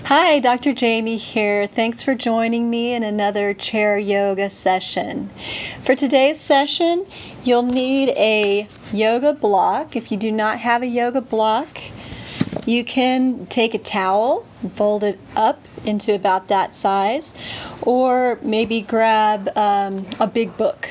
Hi, Dr. Jamie here. Thanks for joining me in another chair yoga session. For today's session, you'll need a yoga block. If you do not have a yoga block, you can take a towel and fold it up into about that size, or maybe grab a big book.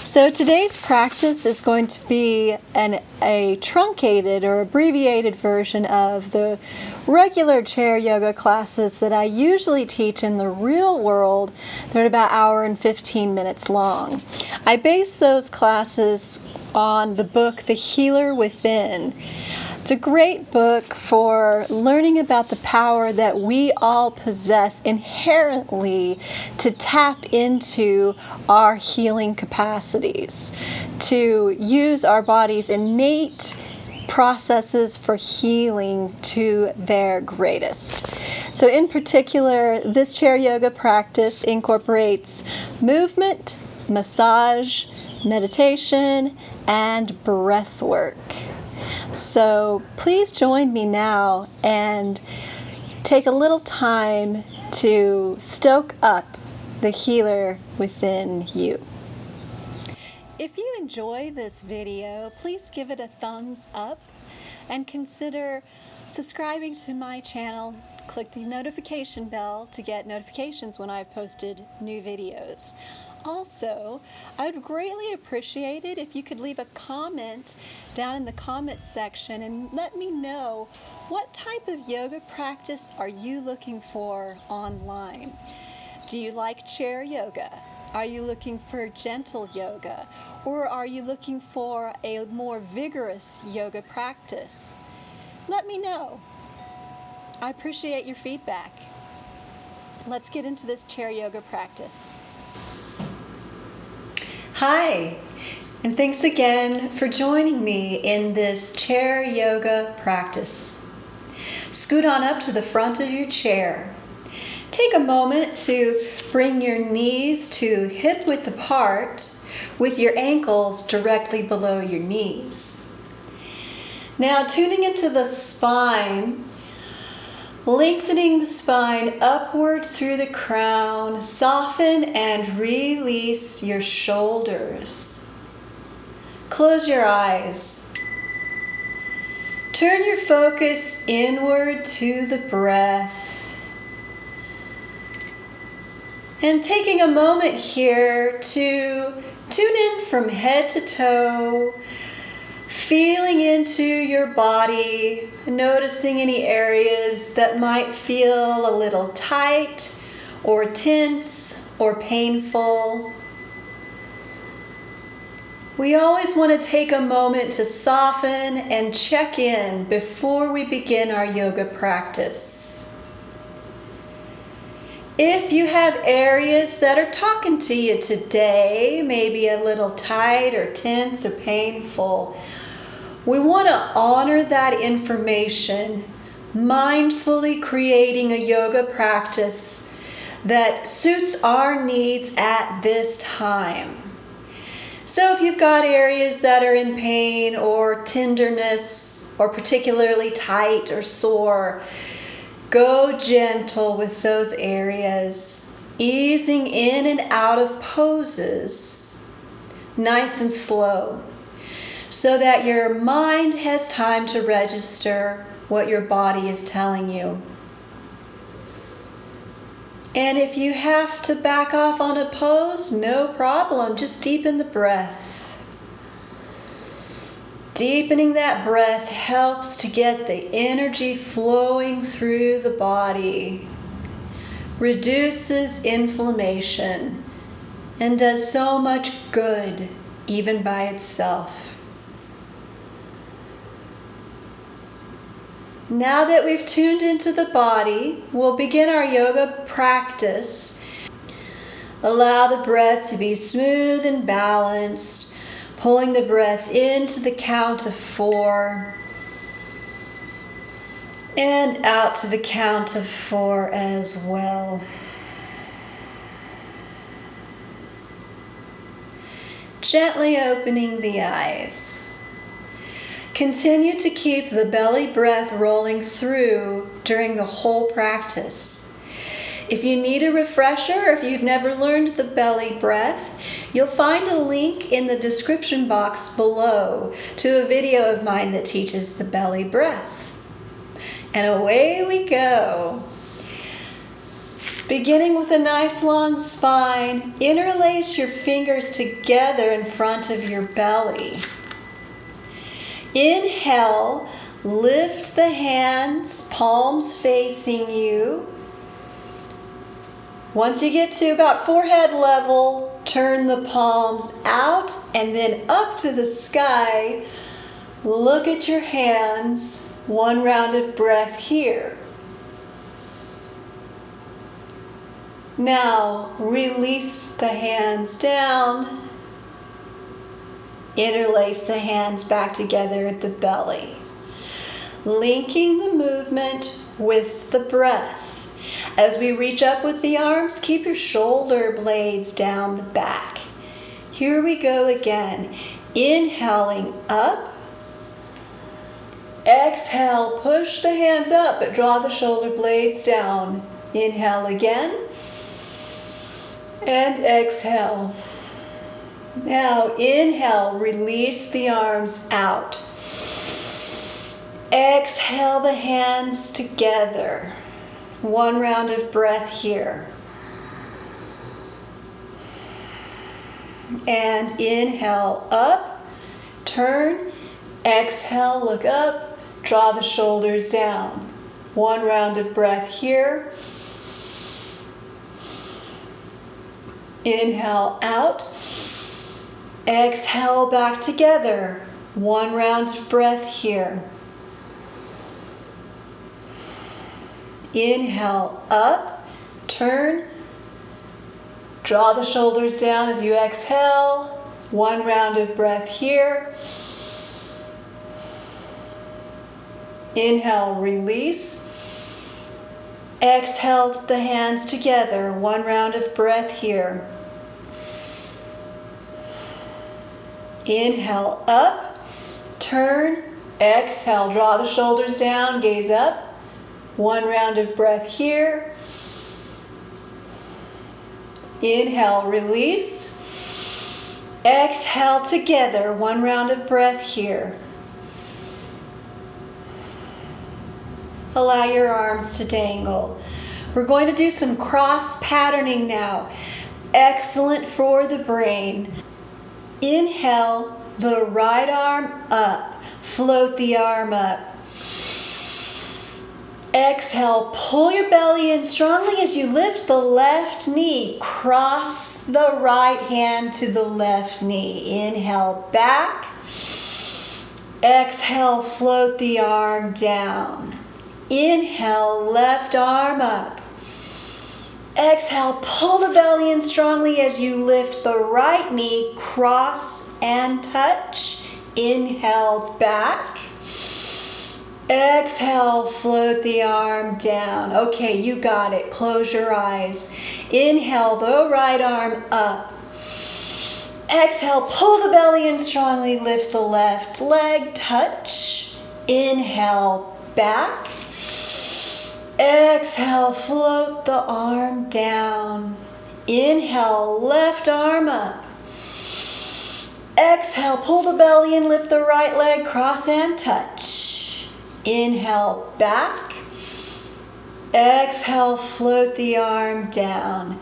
So today's practice is going to be a truncated or abbreviated version of the regular chair yoga classes that I usually teach in the real world. They're about an hour and 15 minutes long. I base those classes on the book The Healer Within. It's a great book for learning about the power that we all possess inherently to tap into our healing capacities, to use our body's innate processes for healing to their greatest. So in particular, this chair yoga practice incorporates movement, massage, meditation, and breath work. So please join me now and take a little time to stoke up the healer within you. If you enjoy this video, please give it a thumbs up and consider subscribing to my channel. Click the notification bell to get notifications when I've posted new videos. Also, I would greatly appreciate it if you could leave a comment down in the comment section and let me know what type of yoga practice are you looking for online. Do you like chair yoga? Are you looking for gentle yoga? Or are you looking for a more vigorous yoga practice? Let me know. I appreciate your feedback. Let's get into this chair yoga practice. Hi, and thanks again for joining me in this chair yoga practice. Scoot on up to the front of your chair. Take a moment to bring your knees to hip-width apart with your ankles directly below your knees. Now tuning into the spine, lengthening the spine upward through the crown, soften and release your shoulders. Close your eyes. Turn your focus inward to the breath. And taking a moment here to tune in from head to toe, feeling into your body, noticing any areas that might feel a little tight or tense or painful. We always want to take a moment to soften and check in before we begin our yoga practice. If you have areas that are talking to you today, maybe a little tight or tense or painful, we want to honor that information, mindfully creating a yoga practice that suits our needs at this time. So if you've got areas that are in pain or tenderness or particularly tight or sore, go gentle with those areas, easing in and out of poses, nice and slow, so that your mind has time to register what your body is telling you. And if you have to back off on a pose, no problem, just deepen the breath. Deepening that breath helps to get the energy flowing through the body, reduces inflammation, and does so much good even by itself. Now that we've tuned into the body, we'll begin our yoga practice. Allow the breath to be smooth and balanced, pulling the breath into the count of 4 and out to the count of 4 as well. Gently opening the eyes. Continue to keep the belly breath rolling through during the whole practice. If you need a refresher, or if you've never learned the belly breath, you'll find a link in the description box below to a video of mine that teaches the belly breath. And away we go. Beginning with a nice long spine, interlace your fingers together in front of your belly. Inhale, lift the hands, palms facing you. Once you get to about forehead level, turn the palms out and then up to the sky. Look at your hands. One round of breath here. Now, release the hands down. Interlace the hands back together at the belly. Linking the movement with the breath. As we reach up with the arms, keep your shoulder blades down the back. Here we go again. Inhaling up. Exhale, push the hands up, but draw the shoulder blades down. Inhale again. And exhale. Now inhale, release the arms out. Exhale the hands together. One round of breath here. And inhale up, turn, exhale, look up, draw the shoulders down. One round of breath here. Inhale out. Exhale back together. One round of breath here. Inhale up, turn, draw the shoulders down as you exhale. One round of breath here. Inhale, release. Exhale the hands together. One round of breath here. Inhale up, turn, exhale, draw the shoulders down, gaze up. One round of breath here. Inhale, release. Exhale together, one round of breath here. Allow your arms to dangle. We're going to do some cross patterning now. Excellent for the brain. Inhale, the right arm up. Float the arm up. Exhale, pull your belly in strongly as you lift the left knee. Cross the right hand to the left knee. Inhale, back. Exhale, float the arm down. Inhale, left arm up. Exhale, pull the belly in strongly as you lift the right knee, cross and touch. Inhale, back. Exhale, float the arm down. Okay, you got it. Close your eyes. Inhale, the right arm up. Exhale, pull the belly in strongly, lift the left leg, touch. Inhale, back. Exhale, float the arm down. Inhale, left arm up. Exhale, pull the belly in, lift the right leg, cross and touch. Inhale, back. Exhale, float the arm down.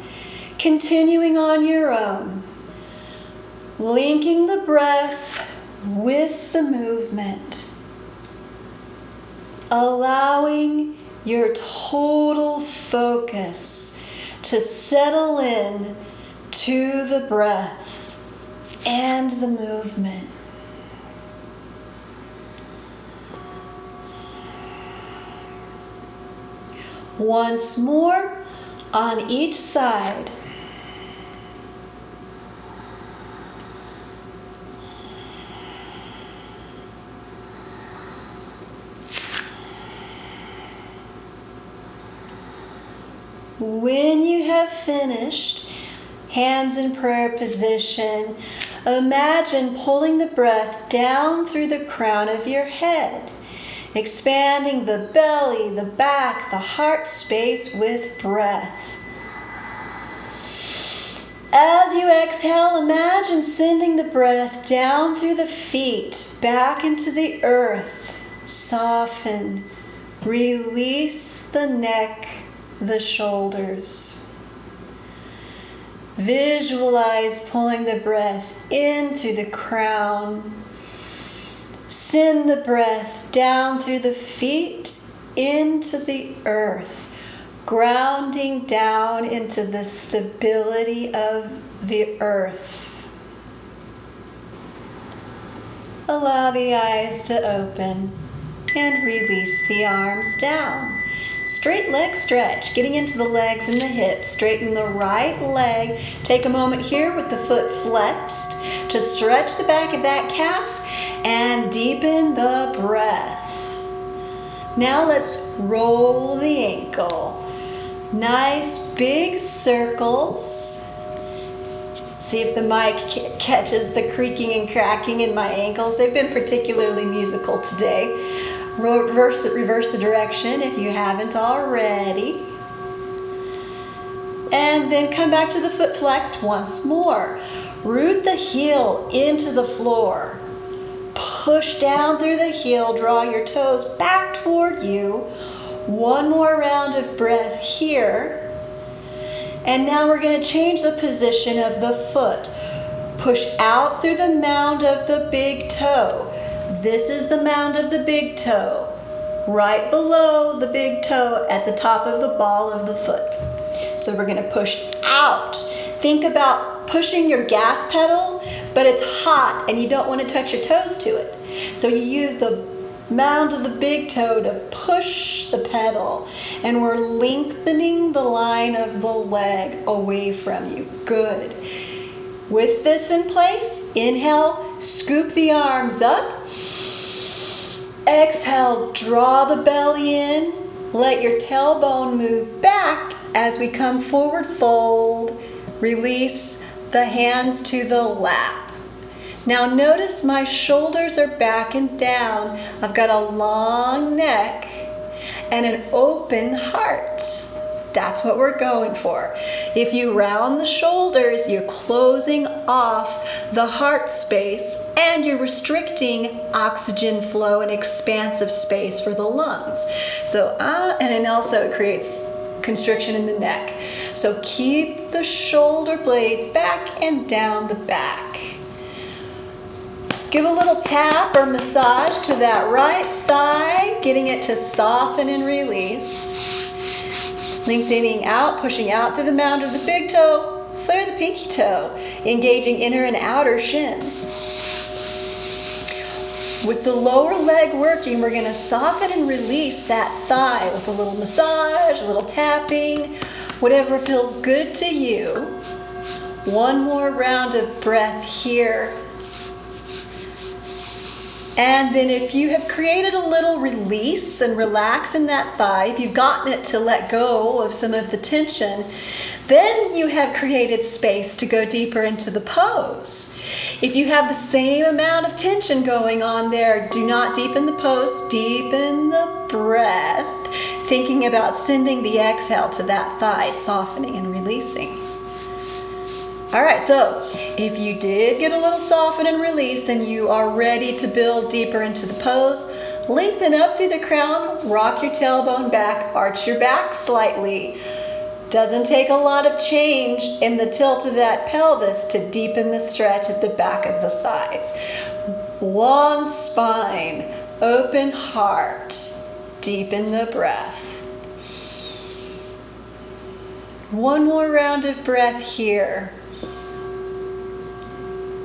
Continuing on your own. Linking the breath with the movement. Allowing your total focus to settle in to the breath and the movement. Once more on each side. When you have finished, hands in prayer position, Imagine pulling the breath down through the crown of your head, expanding the belly, the back, the heart space with breath. As you exhale, imagine sending the breath down through the feet, back into the earth. Soften, release the neck, the shoulders. Visualize pulling the breath in through the crown. Send the breath down through the feet into the earth, grounding down into the stability of the earth. Allow the eyes to open and release the arms down. Straight leg stretch, getting into the legs and the hips. Straighten the right leg. Take a moment here with the foot flexed to stretch the back of that calf and deepen the breath. Now let's roll the ankle. Nice big circles. See if the mic catches the creaking and cracking in my ankles. They've been particularly musical today. Reverse the direction if you haven't already. And then come back to the foot flexed once more. Root the heel into the floor. Push down through the heel, draw your toes back toward you. One more round of breath here. And now we're going to change the position of the foot. Push out through the mound of the big toe. This is the mound of the big toe. Right below the big toe at the top of the ball of the foot. So we're going to push out. Think about pushing your gas pedal, but it's hot and you don't want to touch your toes to it. So you use the mound of the big toe to push the pedal, and we're lengthening the line of the leg away from you. Good. With this in place, inhale, scoop the arms up. Exhale, draw the belly in. Let your tailbone move back as we come forward fold. Release the hands to the lap. Now notice my shoulders are back and down. I've got a long neck and an open heart. That's what we're going for. If you round the shoulders, you're closing off the heart space and you're restricting oxygen flow and expansive space for the lungs. And it also creates constriction in the neck. So keep the shoulder blades back and down the back. Give a little tap or massage to that right thigh, getting it to soften and release. Lengthening out, pushing out through the mound of the big toe, flare the pinky toe, engaging inner and outer shin. With the lower leg working, we're going to soften and release that thigh with a little massage, a little tapping, whatever feels good to you. One more round of breath here. And then if you have created a little release and relax in that thigh, if you've gotten it to let go of some of the tension, then you have created space to go deeper into the pose. If you have the same amount of tension going on there, do not deepen the pose, deepen the breath, thinking about sending the exhale to that thigh, softening and releasing. All right, so if you did get a little soften and release and you are ready to build deeper into the pose, lengthen up through the crown, rock your tailbone back, arch your back slightly. Doesn't take a lot of change in the tilt of that pelvis to deepen the stretch at the back of the thighs. Long spine, open heart, deepen the breath. One more round of breath here.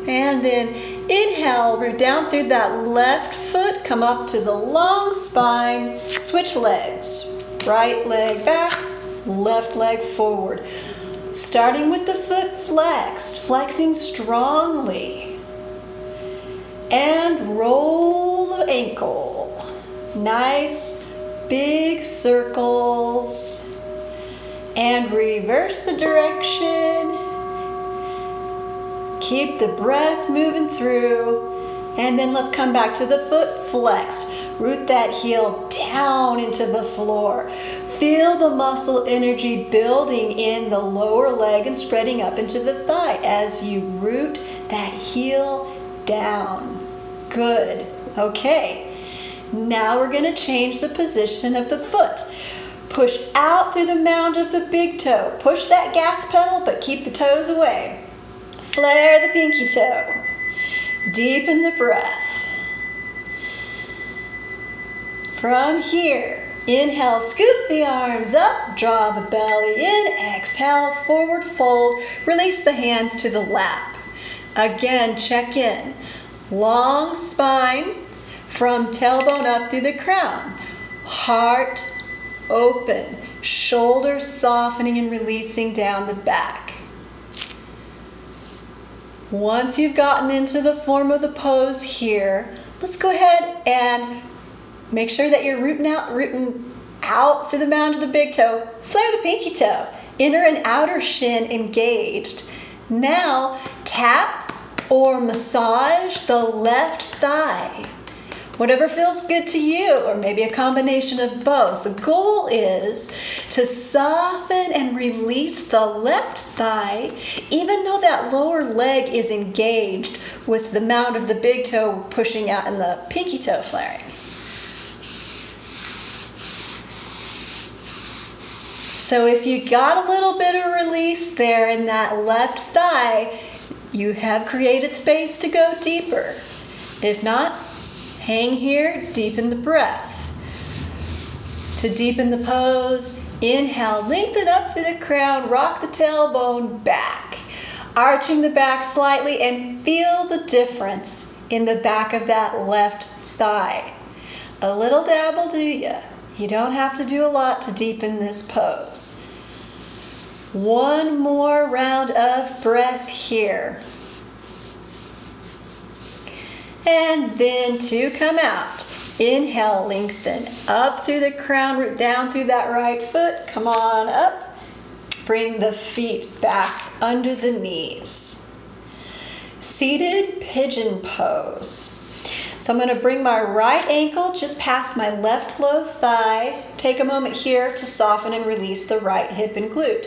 And then inhale, root down through that left foot, come up to the long spine, switch legs. Right leg back, left leg forward. Starting with the foot flexed, flexing strongly. And roll the ankle. Nice big circles. And reverse the direction. Keep the breath moving through. And then let's come back to the foot flexed. Root that heel down into the floor. Feel the muscle energy building in the lower leg and spreading up into the thigh as you root that heel down. Good. Okay. Now we're going to change the position of the foot. Push out through the mound of the big toe. Push that gas pedal, but keep the toes away. Flare the pinky toe. Deepen the breath. From here, inhale, scoop the arms up, draw the belly in, exhale, forward fold, release the hands to the lap. Again, check in. Long spine from tailbone up through the crown. Heart open, shoulders softening and releasing down the back. Once you've gotten into the form of the pose here, let's go ahead and make sure that you're rooting out through the mound of the big toe. Flare the pinky toe. Inner and outer shin engaged. Now tap or massage the left thigh. Whatever feels good to you, or maybe a combination of both. The goal is to soften and release the left thigh, even though that lower leg is engaged with the mound of the big toe pushing out and the pinky toe flaring. So if you got a little bit of release there in that left thigh, you have created space to go deeper. If not, hang here, deepen the breath. To deepen the pose, inhale, lengthen up through the crown, rock the tailbone back. Arching the back slightly and feel the difference in the back of that left thigh. A little dab will do ya. You don't have to do a lot to deepen this pose. One more round of breath here. And then to come out. Inhale, lengthen up through the crown, root down through that right foot. Come on up. Bring the feet back under the knees. Seated pigeon pose. So I'm going to bring my right ankle just past my left low thigh. Take a moment here to soften and release the right hip and glute.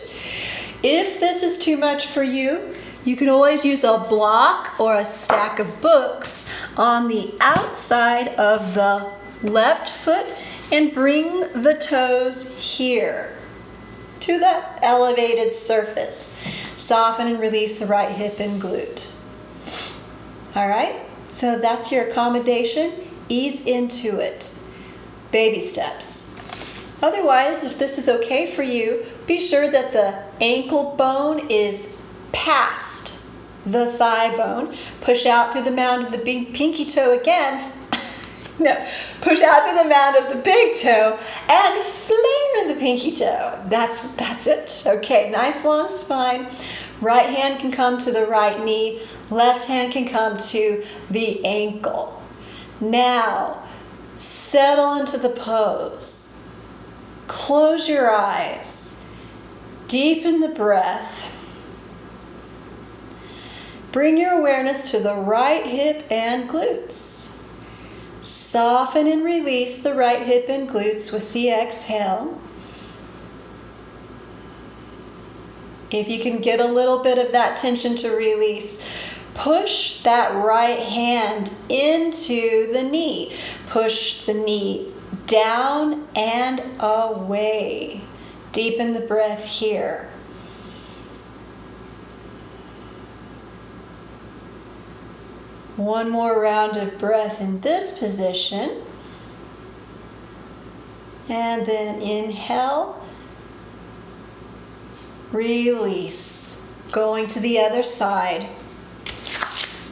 If this is too much for you, you can always use a block or a stack of books on the outside of the left foot and bring the toes here to that elevated surface. Soften and release the right hip and glute. All right, so that's your accommodation. Ease into it. Baby steps. Otherwise, if this is okay for you, be sure that the ankle bone is past the thigh bone. Push out through the mound of the big pinky toe again. No, push out through the mound of the big toe and flare the pinky toe. That's it. Okay, nice long spine. Right hand can come to the right knee. Left hand can come to the ankle. Now, settle into the pose. Close your eyes. Deepen the breath. Bring your awareness to the right hip and glutes. Soften and release the right hip and glutes with the exhale. If you can get a little bit of that tension to release, push that right hand into the knee. Push the knee down and away. Deepen the breath here. One more round of breath in this position. And then inhale. Release. Going to the other side.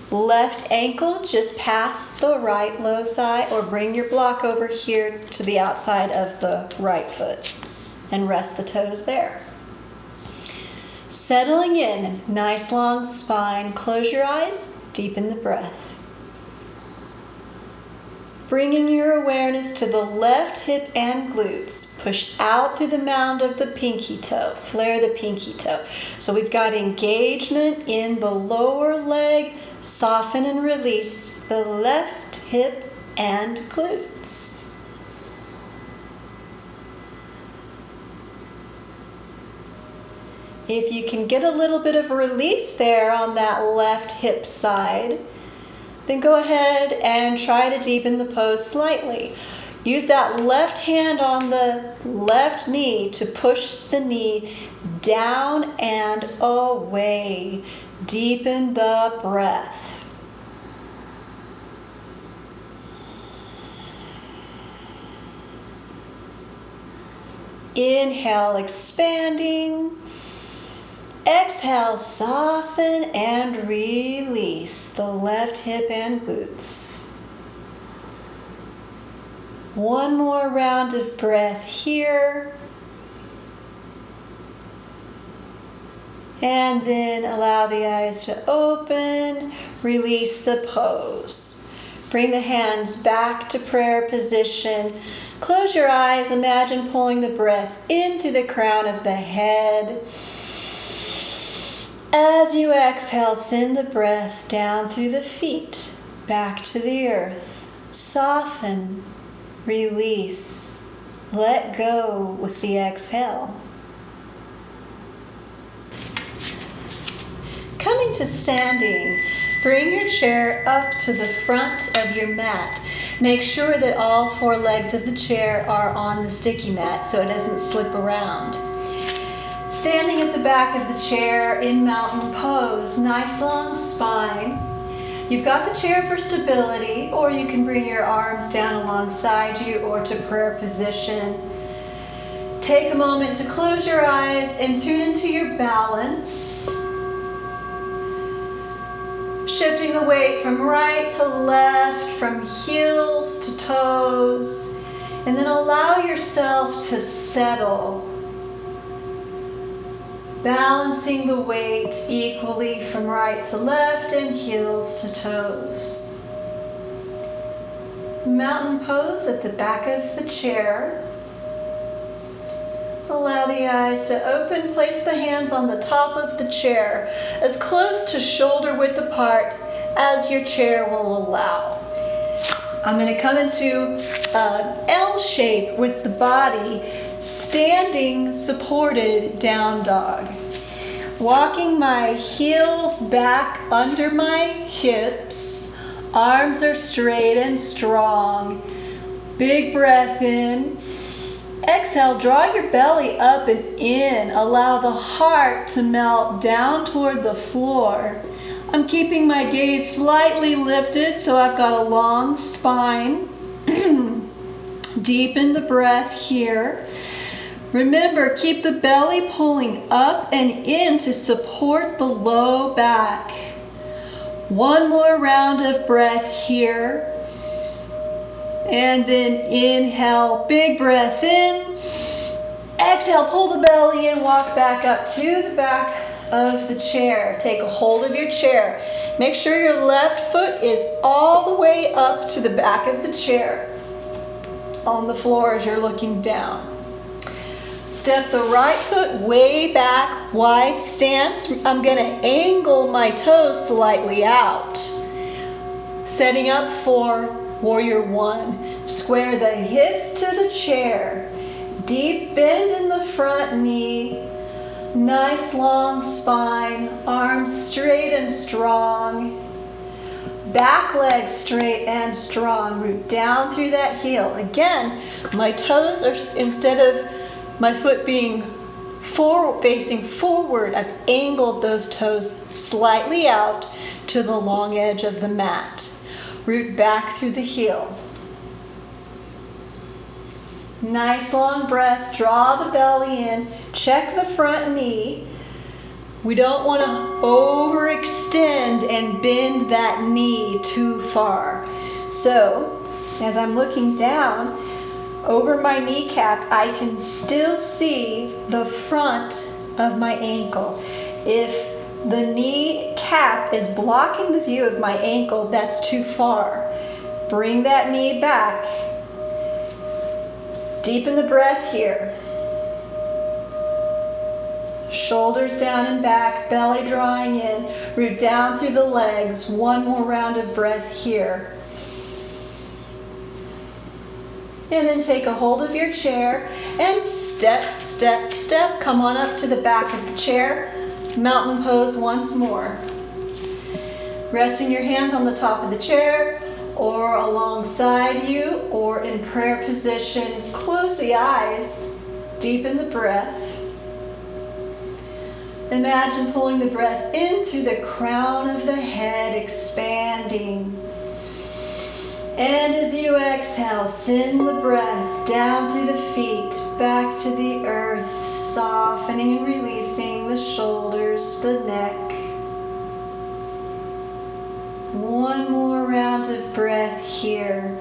Left ankle just past the right low thigh, or bring your block over here to the outside of the right foot and rest the toes there. Settling in, nice long spine. Close your eyes, deepen the breath. Bringing your awareness to the left hip and glutes. Push out through the mound of the pinky toe. Flare the pinky toe. So we've got engagement in the lower leg. Soften and release the left hip and glutes. If you can get a little bit of release there on that left hip side, then go ahead and try to deepen the pose slightly. Use that left hand on the left knee to push the knee down and away. Deepen the breath. Inhale, expanding. Exhale, soften and release the left hip and glutes. One more round of breath here. And then allow the eyes to open. Release the pose. Bring the hands back to prayer position. Close your eyes. Imagine pulling the breath in through the crown of the head. As you exhale, send the breath down through the feet, back to the earth. Soften, release, let go with the exhale. Coming to standing, bring your chair up to the front of your mat. Make sure that all four legs of the chair are on the sticky mat so it doesn't slip around. Standing at the back of the chair in mountain pose, nice long spine. You've got the chair for stability, or you can bring your arms down alongside you or to prayer position. Take a moment to close your eyes and tune into your balance. Shifting the weight from right to left, from heels to toes, and then allow yourself to settle. Balancing the weight equally from right to left and heels to toes. Mountain pose at the back of the chair. Allow the eyes to open. Place the hands on the top of the chair, as close to shoulder width apart as your chair will allow. I'm going to come into an L shape with the body standing supported down dog. Walking my heels back under my hips. Arms are straight and strong. Big breath in. Exhale, draw your belly up and in. Allow the heart to melt down toward the floor. I'm keeping my gaze slightly lifted so I've got a long spine. Deepen the breath here. Remember, keep the belly pulling up and in to support the low back. One more round of breath here. And then inhale, big breath in. Exhale, pull the belly in, walk back up to the back of the chair. Take a hold of your chair. Make sure your left foot is all the way up to the back of the chair on the floor as you're looking down. Step the right foot way back, wide stance. I'm going to angle my toes slightly out. Setting up for warrior one. Square the hips to the chair. Deep bend in the front knee. Nice long spine. Arms straight and strong. Back leg straight and strong. Root down through that heel. Again, my toes are, instead of my foot being facing forward, I've angled those toes slightly out to the long edge of the mat. Root back through the heel. Nice long breath. Draw the belly in. Check the front knee. We don't want to overextend and bend that knee too far. So, as I'm looking down, over my kneecap, I can still see the front of my ankle. If the knee cap is blocking the view of my ankle, that's too far. Bring that knee back. Deepen the breath here. Shoulders down and back, belly drawing in, root down through the legs. One more round of breath here. And then take a hold of your chair and step, step, step. Come on up to the back of the chair. Mountain pose once more. Resting your hands on the top of the chair or alongside you or in prayer position. Close the eyes. Deepen the breath. Imagine pulling the breath in through the crown of the head, expanding. And as you exhale, send the breath down through the feet, back to the earth, softening and releasing the shoulders, the neck. One more round of breath here.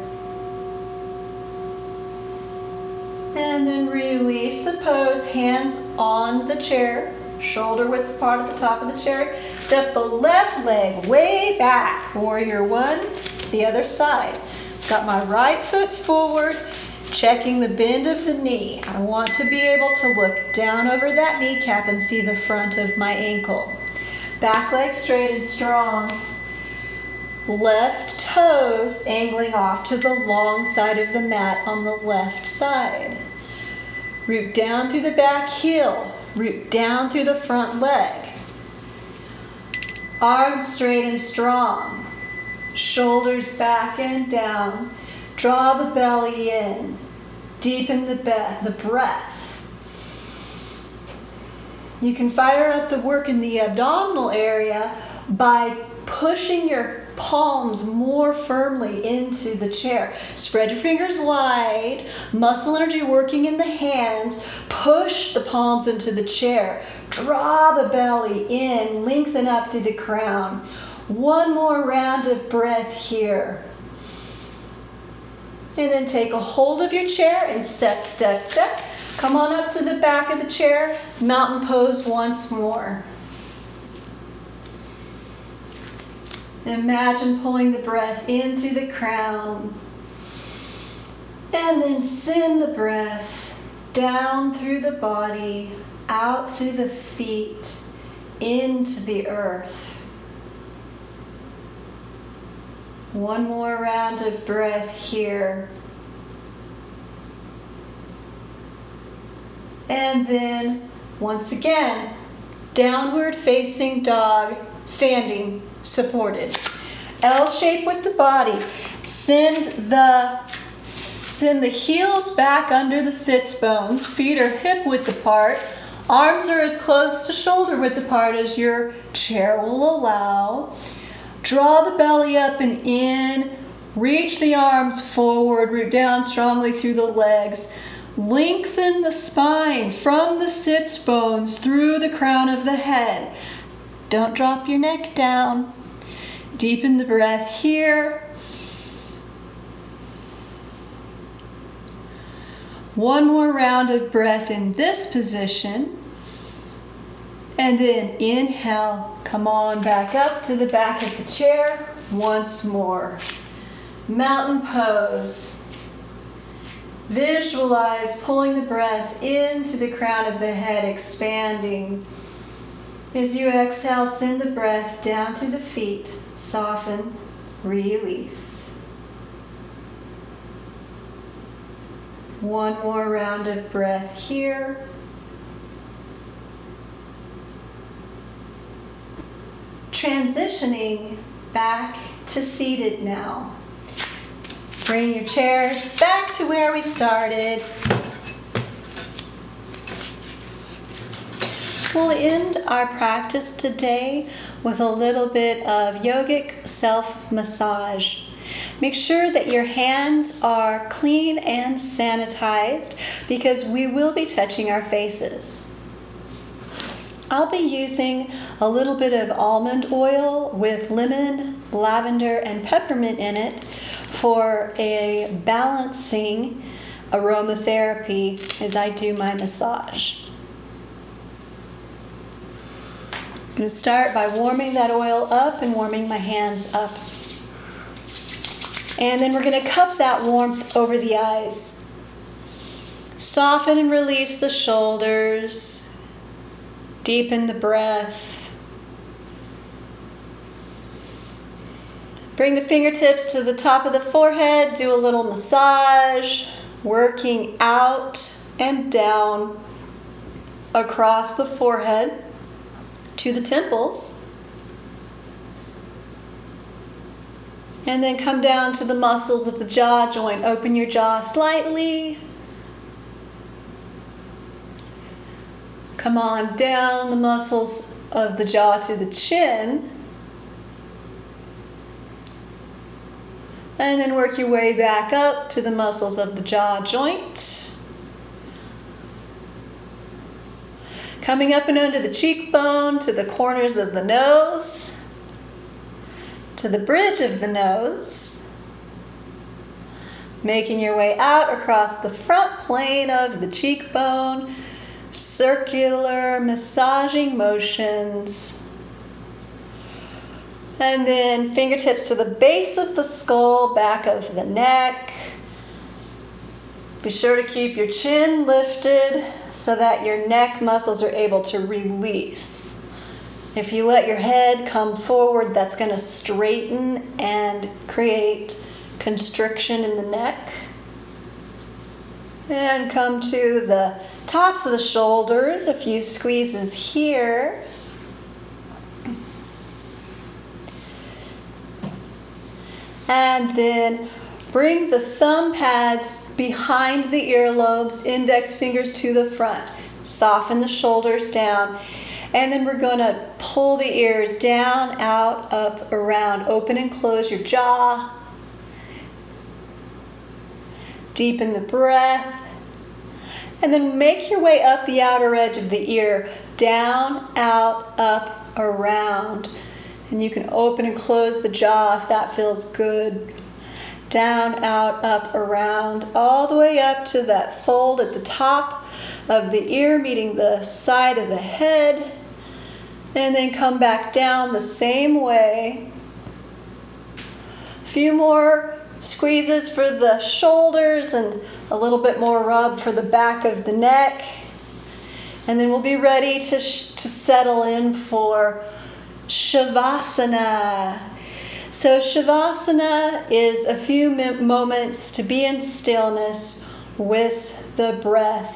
And then release the pose, hands on the chair. Shoulder width apart at the top of the chair. Step the left leg way back. Warrior one, the other side. Got my right foot forward, checking the bend of the knee. I want to be able to look down over that kneecap and see the front of my ankle. Back leg straight and strong. Left toes angling off to the long side of the mat on the left side. Root down through the back heel. Root down through the front leg. Arms straight and strong. Shoulders back and down. Draw the belly in. Deepen the breath. You can fire up the work in the abdominal area by pushing your palms more firmly into the chair. Spread your fingers wide, muscle energy working in the hands. Push the palms into the chair. Draw the belly in, lengthen up through the crown. One more round of breath here. And then take a hold of your chair and step, step, step. Come on up to the back of the chair. Mountain pose once more. Imagine pulling the breath in through the crown. And then send the breath down through the body, out through the feet, into the earth. One more round of breath here. And then, once again, downward facing dog, standing, supported. L shape with the body. Send the heels back under the sits bones. Feet are hip width apart. Arms are as close to shoulder width apart as your chair will allow. Draw the belly up and in. Reach the arms forward. Root down strongly through the legs. Lengthen the spine from the sits bones through the crown of the head. Don't drop your neck down. Deepen the breath here. One more round of breath in this position. And then inhale, come on back up to the back of the chair once more. Mountain pose. Visualize pulling the breath in through the crown of the head, expanding. As you exhale, send the breath down through the feet, soften, release. One more round of breath here. Transitioning back to seated now. Bring your chairs back to where we started. We'll end our practice today with a little bit of yogic self-massage. Make sure that your hands are clean and sanitized because we will be touching our faces. I'll be using a little bit of almond oil with lemon, lavender, and peppermint in it for a balancing aromatherapy as I do my massage. I'm going to start by warming that oil up and warming my hands up. And then we're going to cup that warmth over the eyes. Soften and release the shoulders. Deepen the breath. Bring the fingertips to the top of the forehead. Do a little massage, working out and down across the forehead to the temples. And then come down to the muscles of the jaw joint. Open your jaw slightly. Come on down the muscles of the jaw to the chin. And then work your way back up to the muscles of the jaw joint. Coming up and under the cheekbone to the corners of the nose, to the bridge of the nose. Making your way out across the front plane of the cheekbone. Circular massaging motions. And then fingertips to the base of the skull, back of the neck. Be sure to keep your chin lifted so that your neck muscles are able to release. If you let your head come forward, that's going to straighten and create constriction in the neck. And come to the tops of the shoulders, a few squeezes here. And then bring the thumb pads behind the earlobes, index fingers to the front. Soften the shoulders down. And then we're going to pull the ears down, out, up, around. Open and close your jaw. Deepen the breath. And then make your way up the outer edge of the ear. Down, out, up, around. And you can open and close the jaw if that feels good. Down, out, up, around. All the way up to that fold at the top of the ear, meeting the side of the head. And then come back down the same way. A few more squeezes for the shoulders and a little bit more rub for the back of the neck. And then we'll be ready to settle in for Shavasana. So Shavasana is a few moments to be in stillness with the breath,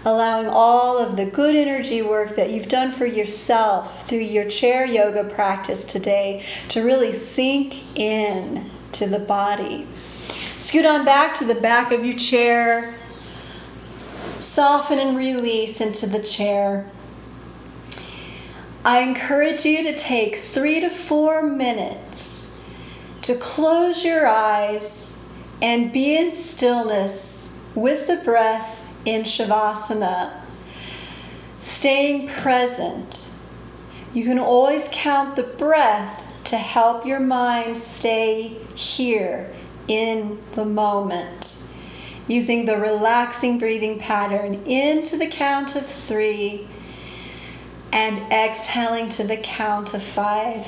allowing all of the good energy work that you've done for yourself through your chair yoga practice today to really sink in to the body. Scoot on back to the back of your chair. Soften and release into the chair. I encourage you to take 3 to 4 minutes to close your eyes and be in stillness with the breath in Shavasana, staying present. You can always count the breath to help your mind stay here in the moment, using the relaxing breathing pattern into the count of 3 and exhaling to the count of 5.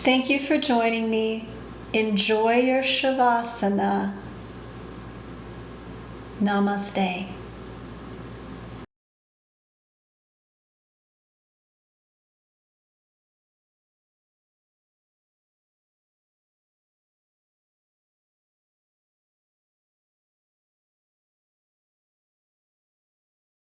Thank you for joining me. Enjoy your Shavasana. Namaste.